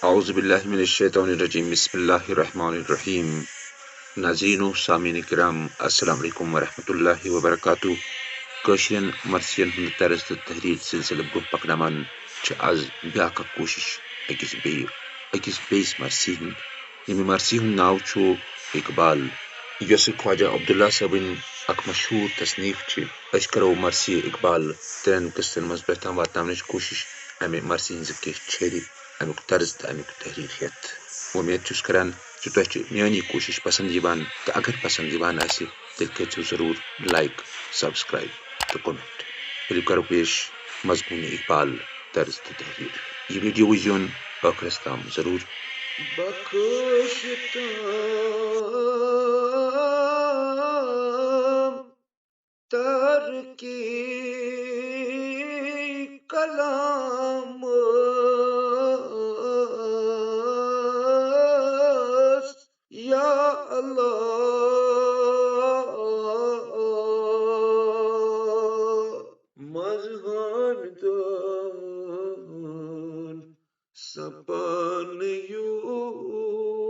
औज़ुबिल्लाहिमिनश्शैतानिर्रजीम बिस्मिल्लाहिर्रहमानिर्रहीम। नाज़रीन व सामीन किराम अस्सलाम वालेकुम वरहमतुल्लाहि वबरकातुहू। कशियन मर्सियन हंद तर्ज तहरीर सिलसिल ब्रुह पकनामान आज ब्याक कोशिश अकिस बेस मर्सी हंद यमि मर्सी हंद नाव छु इकबाल यस ख्वाजा अब्दुल्ला सबन अक मशहूर तसनीफ छि अशकरो मर्सी इकबाल तन किस्तन मज बेहतम वातनामनच कोशिश अमे मर्सी हंज के छेरी अमुक तर्ज अमुक तहरीरियत उम्मीद छुस करान कि तुझ मेरी कोशिश पसंद यीवान तो अगर पसंद यीवान आसे तेल करो जरूर लाइक सब्सक्राइब तो कमेंट फिर करो पेश मजमून इकबाल तर्ज तहरीर ये वीडियो विजन आखिर जरूर बख्शताम तर की कलाम या अल्लाह मजहन दान सपन यूथ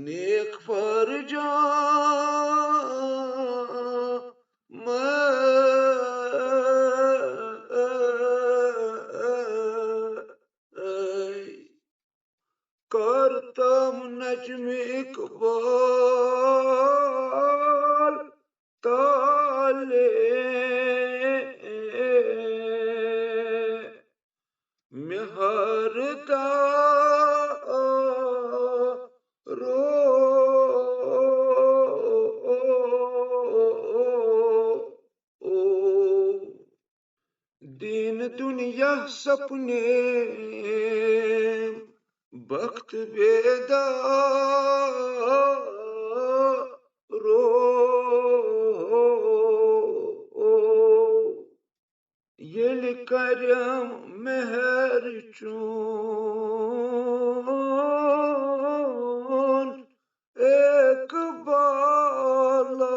नेक फरजा करतम नज्म इकबाल ताले मेहरदा रो दीन दुनिया सपने बख्त बेदार रो येल करम मेहर चून एक बाला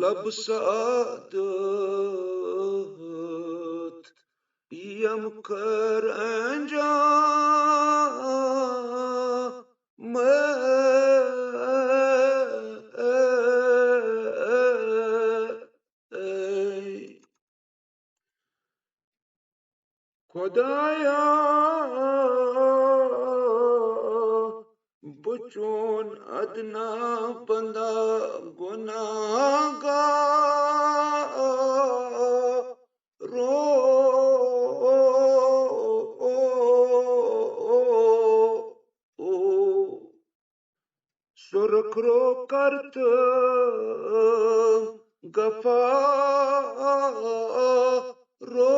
लब सादत यम कर अंजाम खुदाया बचून अदना बंदा गुनाहगार रो सुरखरो करत गफार रो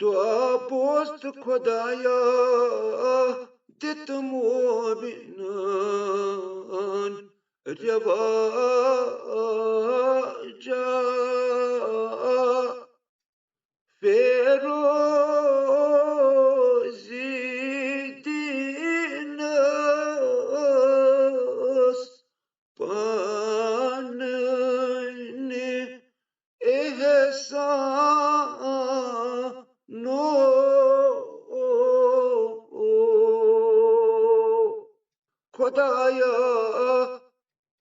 दुआ पोस्त खुदाया दित मोमिनान रवाजा फेरोजी दीनस पानने एहसानो खुदाया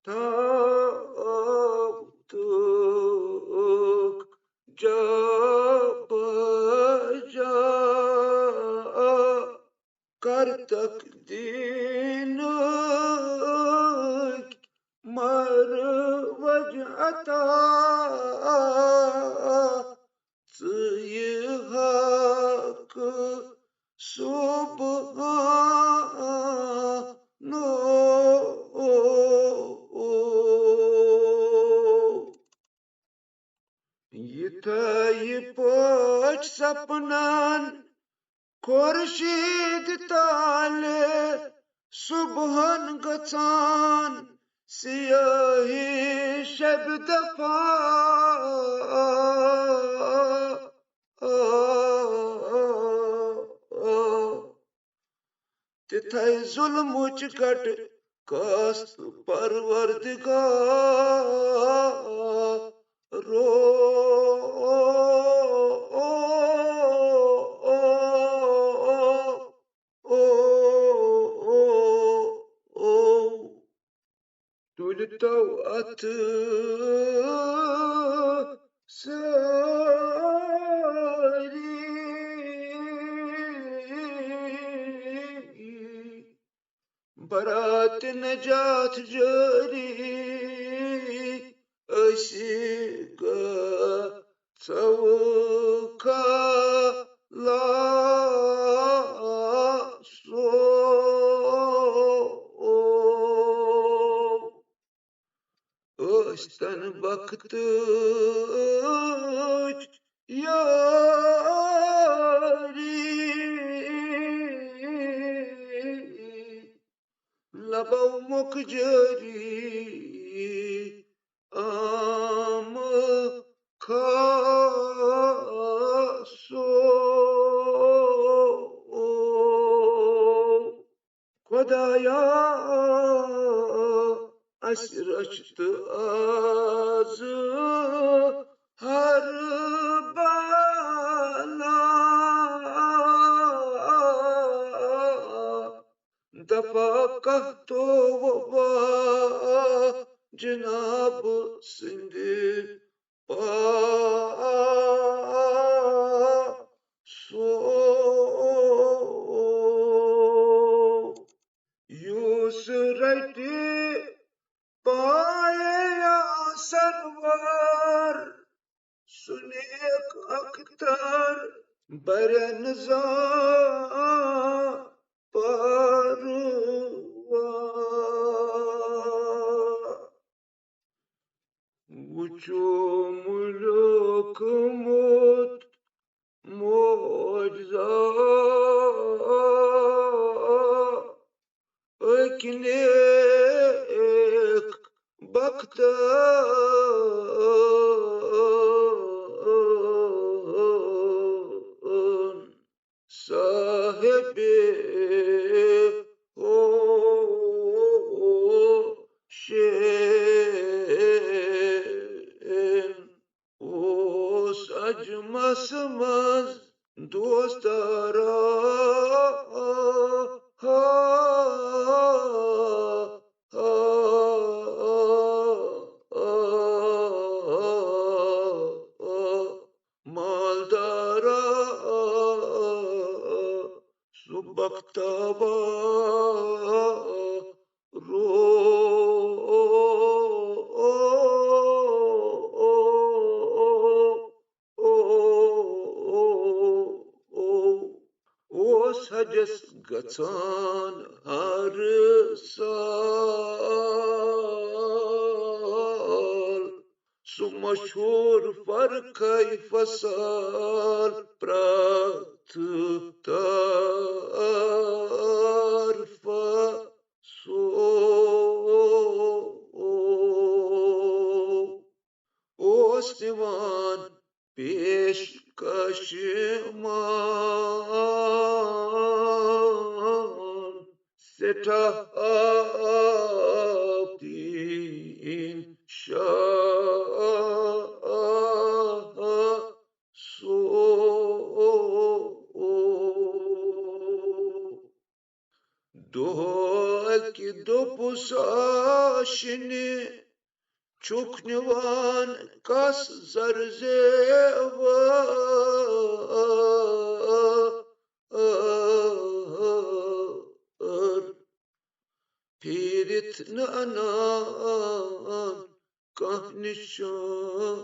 ताबतक जब जा कर तकदीन मर वजअता हक सुबहानो यिथाई पच सपनान खुर्शीद ताले सुबहन गचान सियाही शब दफा थई जुल्मुच कट कास्त परवरदिगार रो तुल तो अथ बरात नजात जारी चौका लासो स्तन बख्त यारी लबो मुखजरी आम खासो खुदाया रचत आज हर बाला दफा कह तो वबा जनाब सिंध पासो यूस रटे पाया सरवर सुनेक अख्तर बरनजा परवा वुचो मुल्क मोत मोजा एक बख्त साहिबे हो शेन ओस अजमस मज दोस्तारा मालदारा सुबख्ताबा रो सजस गचान हर साल सु मशहूर फरखै फसल प्राथ तारफा सो ओस दिवान पेश कशमान सेठा तीन शाह सो दोहकी दोपुसाशने Çuknivan kas zarzeva pirit na anam kah nişan